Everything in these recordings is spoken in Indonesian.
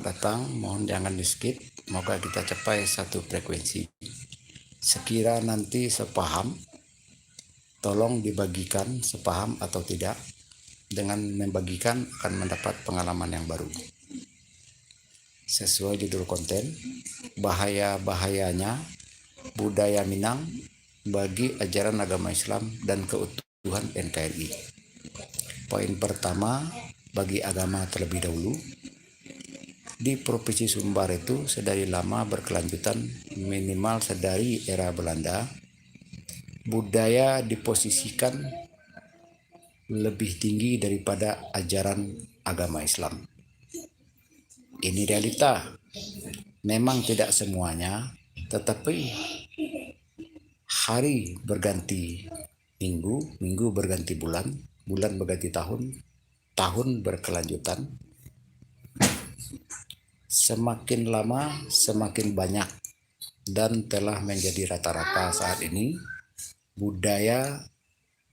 datang, mohon jangan di skip. Semoga kita capai satu frekuensi. Sekira nanti sepaham, tolong dibagikan sepaham atau tidak. Dengan membagikan akan mendapat pengalaman yang baru. Sesuai judul konten, bahaya-bahayanya budaya Minang bagi ajaran agama Islam dan keutuhan NKRI. Poin pertama, bagi agama terlebih dahulu. Di Provinsi Sumbar itu sedari lama berkelanjutan, minimal sedari era Belanda, budaya diposisikan lebih tinggi daripada ajaran agama Islam. Ini realita. Memang tidak semuanya, tetapi hari berganti minggu, minggu berganti bulan, bulan berganti tahun, tahun berkelanjutan. Semakin lama semakin banyak dan telah menjadi rata-rata saat ini budaya,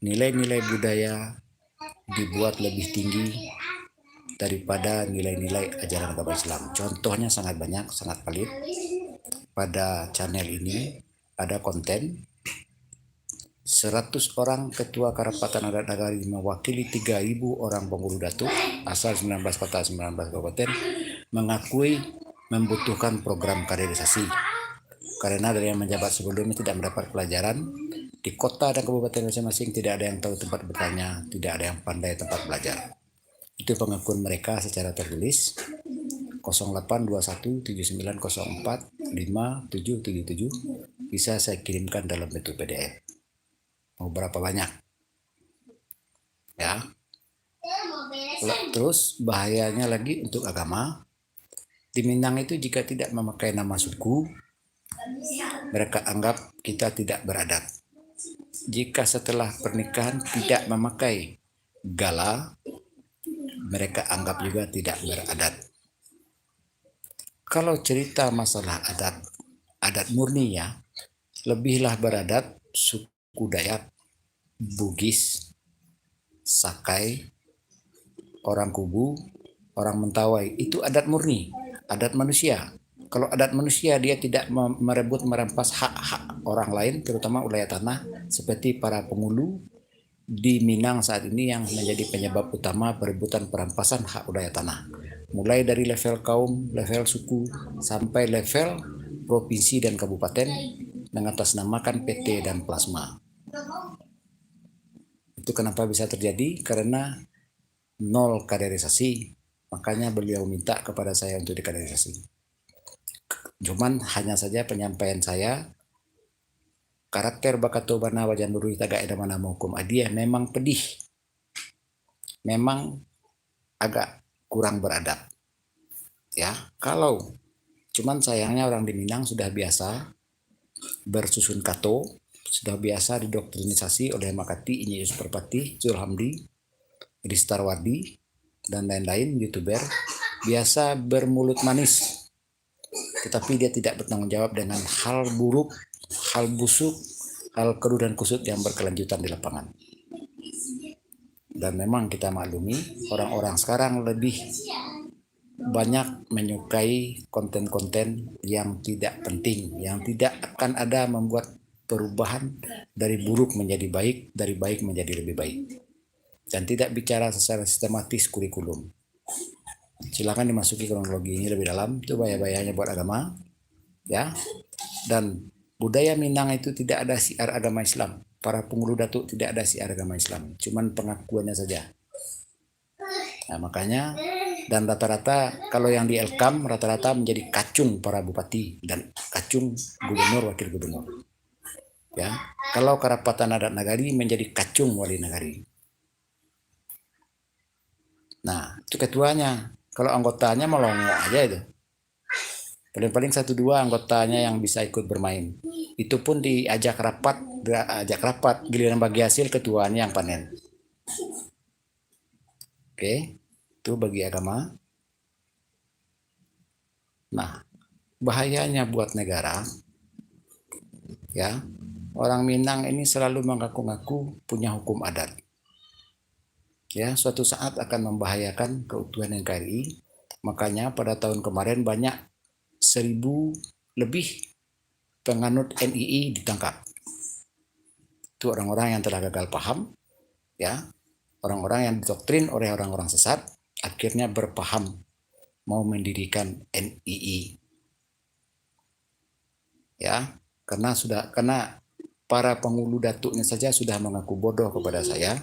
nilai-nilai budaya dibuat lebih tinggi daripada nilai-nilai ajaran agama Islam. Contohnya sangat banyak, sangat valid. Pada channel ini ada konten 100 orang ketua Karapatan Adat Nagari mewakili 3.000 orang pemburu datuk asal 19 kota 19 kabupaten mengakui membutuhkan program kaderisasi karena dari yang menjabat sebelumnya tidak mendapat pelajaran di kota dan kabupaten masing-masing, tidak ada yang tahu tempat bertanya, tidak ada yang pandai tempat belajar. Itu pengakuan mereka secara tertulis 082179045777, bisa saya kirimkan dalam bentuk PDF. Mau berapa banyak? Ya. Terus bahayanya lagi untuk agama. Di Minang itu jika tidak memakai nama suku, mereka anggap kita tidak beradat. Jika setelah pernikahan tidak memakai gala, mereka anggap juga tidak beradat. Kalau cerita masalah adat, adat murni ya, lebihlah beradat suku Dayak, Bugis, Sakai, orang Kubu, orang Mentawai, itu adat murni, adat manusia. Kalau adat manusia dia tidak merebut merampas hak-hak orang lain, terutama wilayah tanah, seperti para pengulu di Minang saat ini yang menjadi penyebab utama perebutan perampasan hak wilayah tanah. Mulai dari level kaum, level suku, sampai level provinsi dan kabupaten mengatasnamakan PT dan plasma. Itu kenapa bisa terjadi? Karena nol kaderisasi. Makanya beliau minta kepada saya untuk dikaderisasi. Cuman hanya saja penyampaian saya, karakter Bakatobana wajan Nurui Taga Edamana Hukum Adiah memang pedih. Memang agak kurang beradab. Ya, kalau cuman sayangnya orang di Minang sudah biasa bersusun kato, sudah biasa didoktrinisasi oleh Makati, Inyi Perpati, Zulhamdi, Ristarwardi, dan lain-lain YouTuber, biasa bermulut manis. Tetapi dia tidak bertanggung jawab dengan hal buruk, hal busuk, hal keruh dan kusut yang berkelanjutan di lapangan. Dan memang kita maklumi, orang-orang sekarang lebih banyak menyukai konten-konten yang tidak penting, yang tidak akan ada membuat perubahan dari buruk menjadi baik, dari baik menjadi lebih baik. Dan tidak bicara secara sistematis kurikulum. Silakan dimasuki kronologi ini lebih dalam, itu bahaya-bahayanya buat agama. Ya. Dan budaya Minang itu tidak ada siar agama Islam. Para pengulu datuk tidak ada siar agama Islam, cuman pengakuannya saja. Nah, makanya dan rata-rata kalau yang di Elkam rata-rata menjadi kacung para bupati dan kacung gubernur, wakil gubernur. Ya, kalau Karapatan Adat Nagari menjadi kacung wali nagari. Nah, itu ketuanya. Kalau anggotanya melongo aja itu. Paling-paling 1-2 anggotanya yang bisa ikut bermain. Itu pun diajak rapat, giliran bagi hasil ketuanya yang panen. Oke, itu bagi agama. Nah, bahayanya buat negara, ya, orang Minang ini selalu mengaku-ngaku punya hukum adat. Ya, suatu saat akan membahayakan keutuhan NKRI. Makanya pada tahun kemarin banyak 1.000 lebih penganut NII ditangkap. Itu orang-orang yang telah gagal paham, ya, orang-orang yang didoktrin oleh orang-orang sesat, akhirnya berpaham mau mendirikan NII, ya, karena para penghulu datuknya saja sudah mengaku bodoh kepada saya,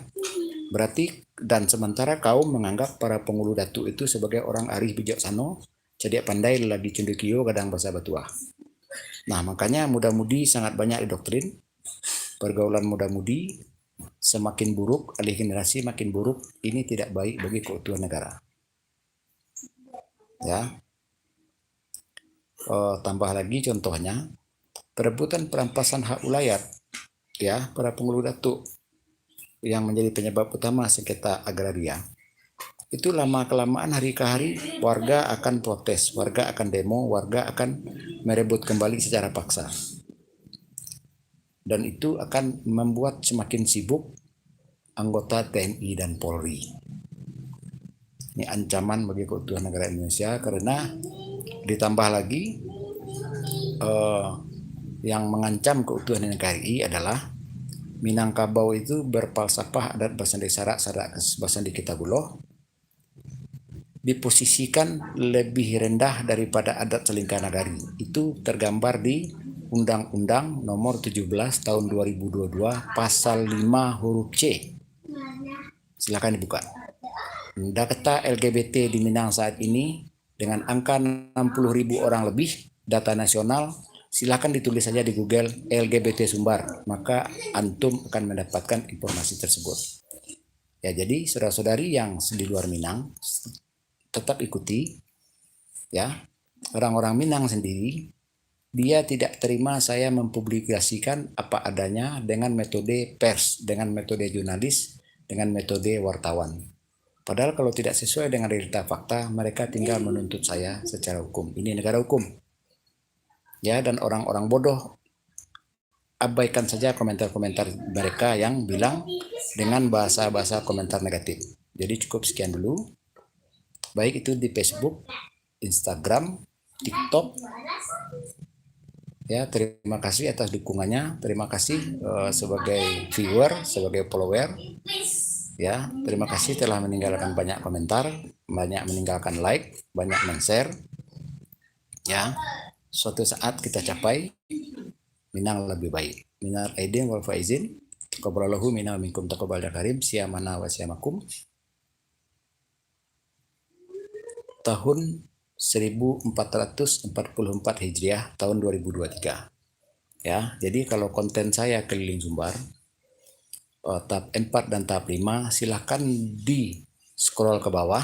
berarti, dan sementara kaum menganggap para penghulu datuk itu sebagai orang arif bijaksana, cerdik pandai, lelaki cendekia, kadang bahasa batuah. Nah, makanya muda-mudi sangat banyak didoktrin, pergaulan muda-mudi semakin buruk, alih generasi makin buruk, ini tidak baik bagi keutuhan negara. Ya, tambah lagi contohnya, perebutan perampasan hak ulayat, ya, para penghulu datuk yang menjadi penyebab utama sengketa agraria. Itu lama-kelamaan hari ke hari warga akan protes, warga akan demo, warga akan merebut kembali secara paksa. Dan itu akan membuat semakin sibuk anggota TNI dan Polri. Ini ancaman bagi keutuhan negara Indonesia, karena ditambah lagi yang mengancam keutuhan NKRI adalah Minangkabau itu berfalsafah adat Basandi Sarak Basandi Kitabuloh, diposisikan lebih rendah daripada adat Selingkah Nagari. Itu tergambar di Undang-Undang Nomor 17 Tahun 2022 Pasal 5 huruf C. Silakan dibuka. Data LGBT di Minang saat ini dengan angka 60.000 orang lebih, data nasional, silakan ditulis saja di Google LGBT Sumbar, maka antum akan mendapatkan informasi tersebut. Ya, jadi saudara-saudari yang di luar Minang tetap ikuti, ya. Orang-orang Minang sendiri, dia tidak terima saya mempublikasikan apa adanya dengan metode pers, dengan metode jurnalis, dengan metode wartawan. Padahal kalau tidak sesuai dengan realita fakta, mereka tinggal menuntut saya secara hukum. Ini negara hukum. Ya, dan orang-orang bodoh abaikan saja komentar-komentar mereka yang bilang dengan bahasa-bahasa komentar negatif. Jadi cukup sekian dulu. Baik itu di Facebook, Instagram, TikTok. Ya, terima kasih atas dukungannya. Terima kasih sebagai viewer, sebagai follower. Ya, terima kasih telah meninggalkan banyak komentar, banyak meninggalkan like, banyak men-share. Ya, suatu saat kita capai Minang lebih baik. Minal aidin wal faizin. Taqabbalallahu minna minkum taqabbal karim. Siyamana wa siyamakum. Tahun 1444 Hijriah tahun 2023. Ya, jadi kalau konten saya keliling Sumbar tahap 4 dan tahap 5, silahkan di scroll ke bawah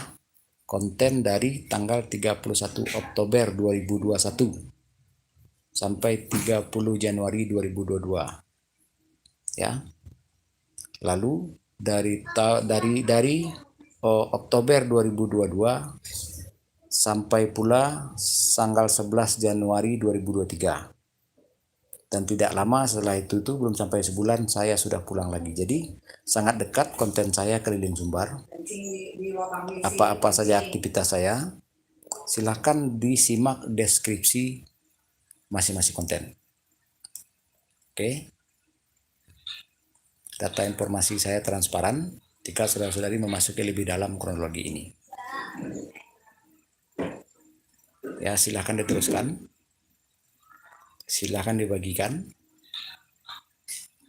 konten dari tanggal 31 Oktober 2021 sampai 30 Januari 2022. Ya. Lalu dari Oktober 2022 sampai pula tanggal 11 Januari 2023. Dan tidak lama setelah itu belum sampai sebulan saya sudah pulang lagi. Jadi sangat dekat konten saya keliling Sumbar. Apa-apa saja aktivitas saya, silahkan disimak deskripsi masing-masing konten. Oke. Data informasi saya transparan jika saudara-saudari memasuki lebih dalam kronologi ini. Ya, silahkan diteruskan. Silahkan dibagikan.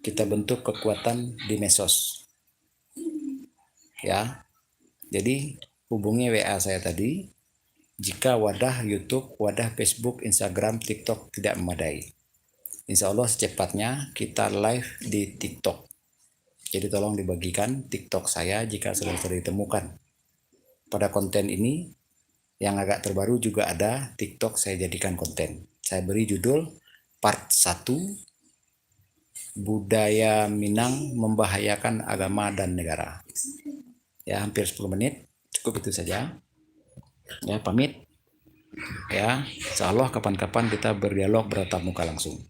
Kita bentuk kekuatan di medsos. Ya. Jadi hubungi WA saya tadi jika wadah YouTube, wadah Facebook, Instagram, TikTok tidak memadai. Insya Allah secepatnya kita live di TikTok. Jadi tolong dibagikan TikTok saya jika sudah ditemukan. Pada konten ini yang agak terbaru juga ada TikTok saya jadikan konten. Saya beri judul Part 1, Budaya Minang Membahayakan Agama dan Negara. Ya, hampir 10 menit. Cukup itu saja. Ya, pamit. Ya, insya Allah kapan-kapan kita berdialog bertatap muka langsung.